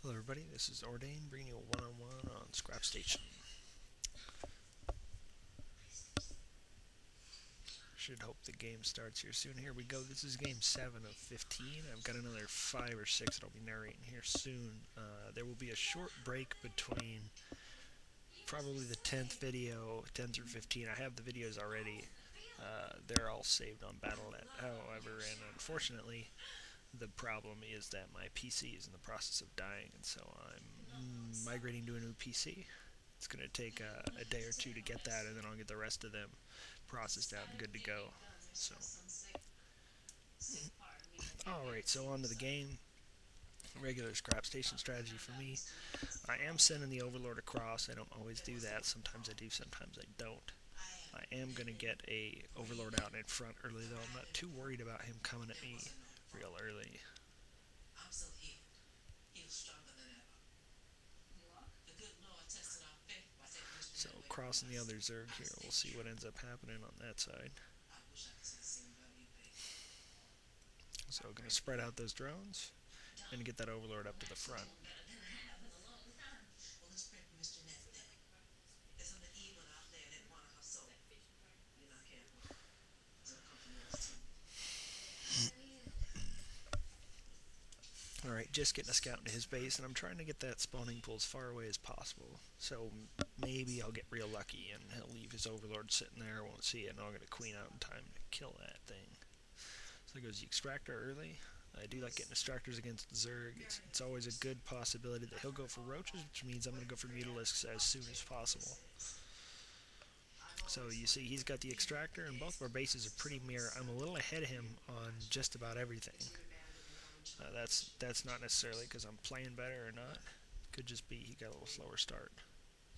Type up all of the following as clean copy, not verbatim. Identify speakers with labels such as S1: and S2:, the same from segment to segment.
S1: Hello everybody, this is Ordaehn bringing you a one-on-one on Scrap Station. Should hope the game starts here soon. Here we go, this is game 7 of 15. I've got another 5 or 6 that I'll be narrating here soon. There will be a short break between probably the 10th video, 10 through 15. I have the videos already. They're all saved on Battle.net. However, and unfortunately, the problem is that my PC is in the process of dying, and so I'm migrating to a new PC. It's going to take a day or two to get that, and then I'll get the rest of them processed out and good to go. So, alright, so on to the game. Regular scrap station strategy for me. I am sending the Overlord across. I don't always do that. Sometimes I do, sometimes I don't. I am going to get a Overlord out in front early, though. I'm not too worried about him coming at me real early. So crossing the other Zerg here, we'll see what ends up happening on that side. So going to spread out those drones and get that Overlord up to the front. Alright, just getting a scout into his base, and I'm trying to get that spawning pool as far away as possible. So maybe I'll get real lucky and he'll leave his Overlord sitting there, won't see it, and I'll get a queen out in time to kill that thing. So there goes the extractor early. I do like getting extractors against Zerg. It's always a good possibility that he'll go for Roaches, which means I'm going to go for Mutalisks as soon as possible. So you see he's got the extractor, and both of our bases are pretty mirror. I'm a little ahead of him on just about everything. That's not necessarily because I'm playing better or not. Could just be he got a little slower start.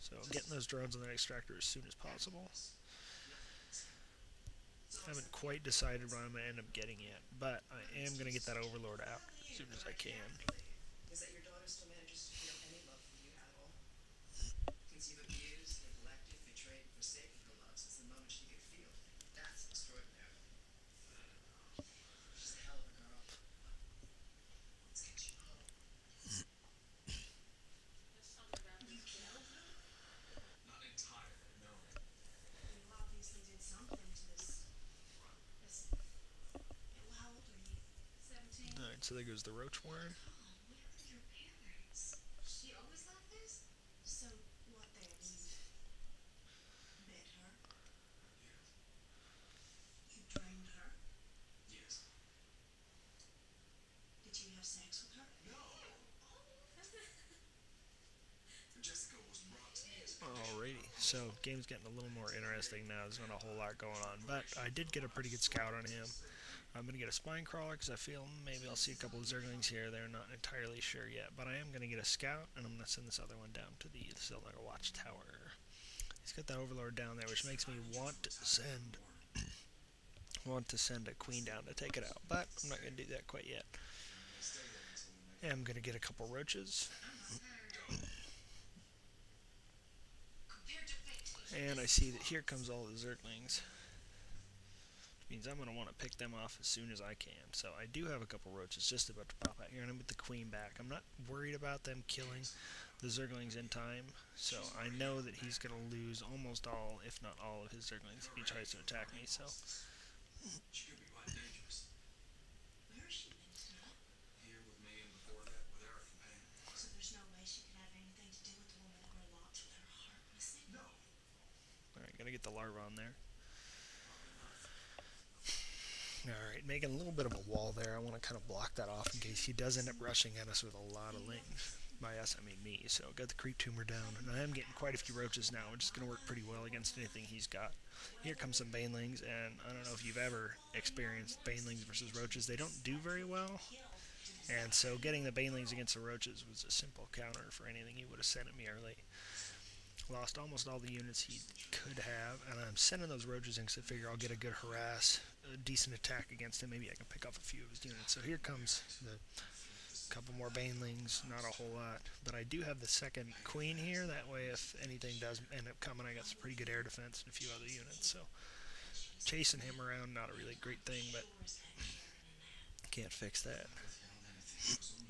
S1: So getting those drones on that extractor as soon as possible. I haven't quite decided what I'm going to end up getting yet, but I am going to get that Overlord out as soon as I can. Is that your daughter still manages to feel any love for you at all? Since you've abused, neglected, betrayed, and forsaken her love since the moment she could feel. That's extraordinary. She's a hell of a girl. Let's get you home. You killed her? Not entirely, no. You obviously did something to this. How old are you? 17. Alright, so there goes the Roach Warren. Where are your parents? She always like this? So, what then? You met her? Yes. You drained her? Yes. Did you have sex with her? No. Jessica was brought to me as alrighty, so game's getting a little more interesting now. There's not a whole lot going on, but I did get a pretty good scout on him. I'm going to get a spine crawler because I feel maybe I'll see a couple of Zerglings here. They're not entirely sure yet, but I am going to get a scout, and I'm going to send this other one down to the Silver Watchtower. He's got that Overlord down there, which makes me want to send a queen down to take it out, but I'm not going to do that quite yet. And I'm going to get a couple Roaches. And I see that here comes all the Zerglings. Means I'm going to want to pick them off as soon as I can. So I do have a couple Roaches just about to pop out here, and I'm with the queen back. I'm not worried about them killing the Zerglings in time, so I know that he's going to lose almost all, if not all, of his Zerglings if he tries to attack me. So she could be quite dangerous. Where is she been tonight? Here with me, and before that with our companion. So there's no way she could have anything to do with the woman that grew locks with her heart missing? No. Alright, gotta get the larva on there. Alright, making a little bit of a wall there. I want to kind of block that off in case he does end up rushing at us with a lot of lings. By us, I mean me. So got the creep tumor down, and I am getting quite a few Roaches now, which is going to work pretty well against anything he's got. Here comes some Banelings, and I don't know if you've ever experienced Banelings versus Roaches. They don't do very well, and so getting the Banelings against the Roaches was a simple counter for anything he would have sent at me early. Lost almost all the units he could have, and I'm sending those Roaches in because I figure I'll get a good harass, a decent attack against him. Maybe I can pick off a few of his units. So here comes the couple more Banelings, not a whole lot. But I do have the second queen here, that way if anything does end up coming, I got some pretty good air defense and a few other units. So chasing him around, not a really great thing, but can't fix that.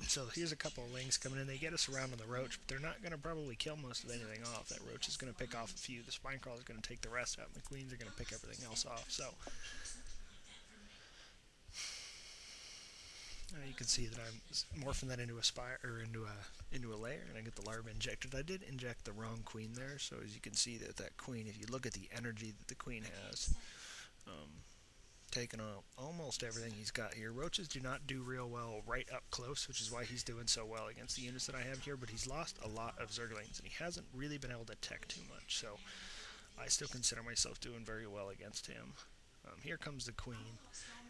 S1: So here's a couple of lings coming in. They get us around on the roach, but they're not going to probably kill most of anything off. That roach is going to pick off a few. The spinecrawler is going to take the rest out, and the queens are going to pick everything else off. So you can see that I'm morphing that into a spire or into a layer, and I get the larva injected. I did inject the wrong queen there, so as you can see that queen, if you look at the energy that the queen has, taking on almost everything he's got here. Roaches do not do real well right up close, which is why he's doing so well against the units that I have here, but he's lost a lot of Zerglings, and he hasn't really been able to tech too much, so I still consider myself doing very well against him. Here comes the queen,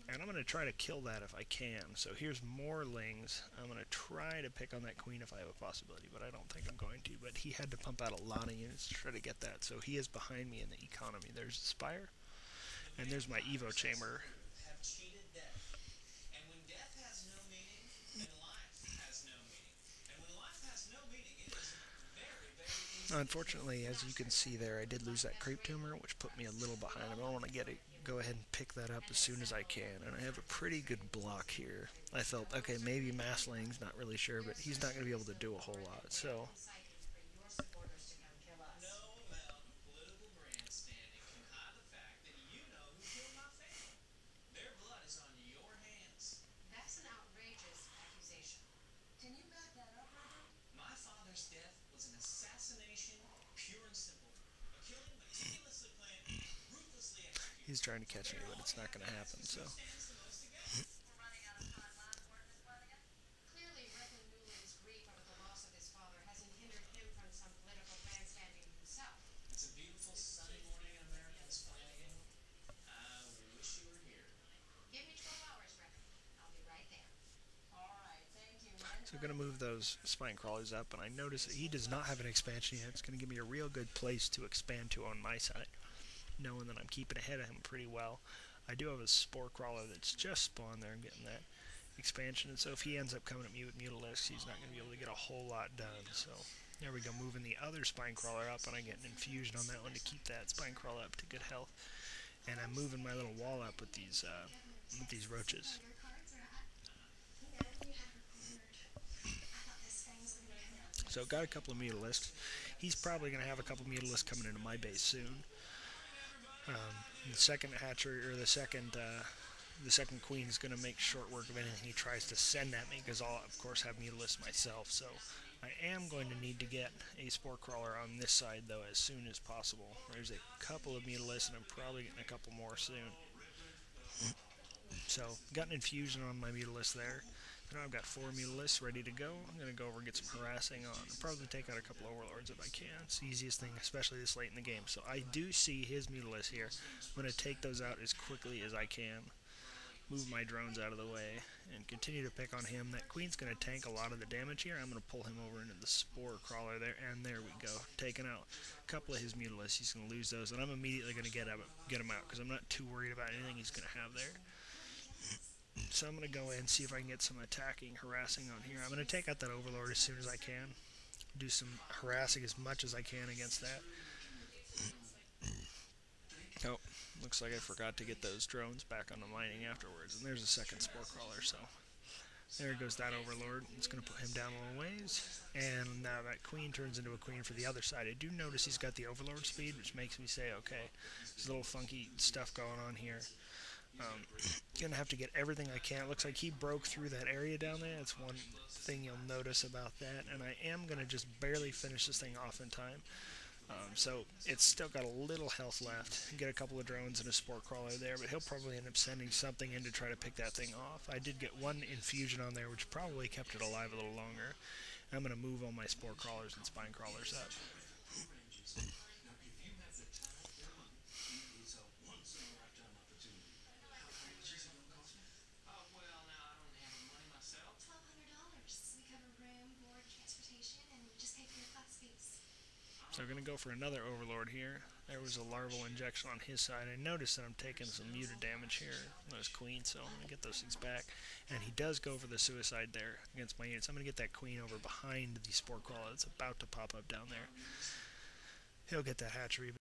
S1: and I'm going to try to kill that if I can. So here's more lings. I'm going to try to pick on that queen if I have a possibility, but I don't think I'm going to. But he had to pump out a lot of units to try to get that, so he is behind me in the economy. There's the spire. And there's my Evo chamber. Unfortunately, as you can see there, I did lose that creep tumor, which put me a little behind. I want to go ahead and pick that up as soon as I can. And I have a pretty good block here. I felt, okay, maybe Massling's, not really sure, but he's not going to be able to do a whole lot. So he's trying to catch me, but it's not going to happen. So I'm going to move those spine crawlers up, and I notice that he does not have an expansion yet. It's going to give me a real good place to expand to on my side, knowing that I'm keeping ahead of him pretty well. I do have a spore crawler that's just spawned there and getting that expansion, and so if he ends up coming at me with Mutalisks, he's not going to be able to get a whole lot done. So there we go, moving the other spine crawler up, and I get an infusion on that one to keep that spine crawler up to good health. And I'm moving my little wall up with these roaches. So got a couple of Mutalisks. He's probably going to have a couple of Mutalisks coming into my base soon. The second hatchery, or the second queen is going to make short work of anything he tries to send at me, because I'll of course have Mutalisks myself. So I am going to need to get a spore crawler on this side though as soon as possible. There's a couple of Mutalisks, and I'm probably getting a couple more soon. So got an infusion on my Mutalisk there. Now I've got 4 Mutalisks ready to go. I'm going to go over and get some harassing on. I'll probably take out a couple of Overlords if I can. It's the easiest thing, especially this late in the game. So I do see his Mutalisks here. I'm going to take those out as quickly as I can. Move my drones out of the way and continue to pick on him. That queen's going to tank a lot of the damage here. I'm going to pull him over into the spore crawler there, and there we go. Taking out a couple of his Mutalisks. He's going to lose those, and I'm immediately going to get him out because I'm not too worried about anything he's going to have there. So I'm going to go in and see if I can get some attacking, harassing on here. I'm going to take out that Overlord as soon as I can. Do some harassing as much as I can against that. Oh, looks like I forgot to get those drones back on the mining afterwards. And there's a second spore crawler, so there goes that Overlord. It's going to put him down a little ways. And now that queen turns into a queen for the other side. I do notice he's got the Overlord speed, which makes me say, okay, there's a little funky stuff going on here. Gonna have to get everything I can. It looks like he broke through that area down there. That's one thing you'll notice about that. And I am gonna just barely finish this thing off in time. So it's still got a little health left. Get a couple of drones and a spore crawler there, but he'll probably end up sending something in to try to pick that thing off. I did get one infusion on there, which probably kept it alive a little longer. I'm gonna move all my spore crawlers and spine crawlers up. So we're going to go for another Overlord here. There was a larval injection on his side. I noticed that I'm taking some muted damage here on those queens, so I'm going to get those things back. And he does go for the suicide there against my units. I'm going to get that queen over behind the spore crawler that's about to pop up down there. He'll get that hatchery.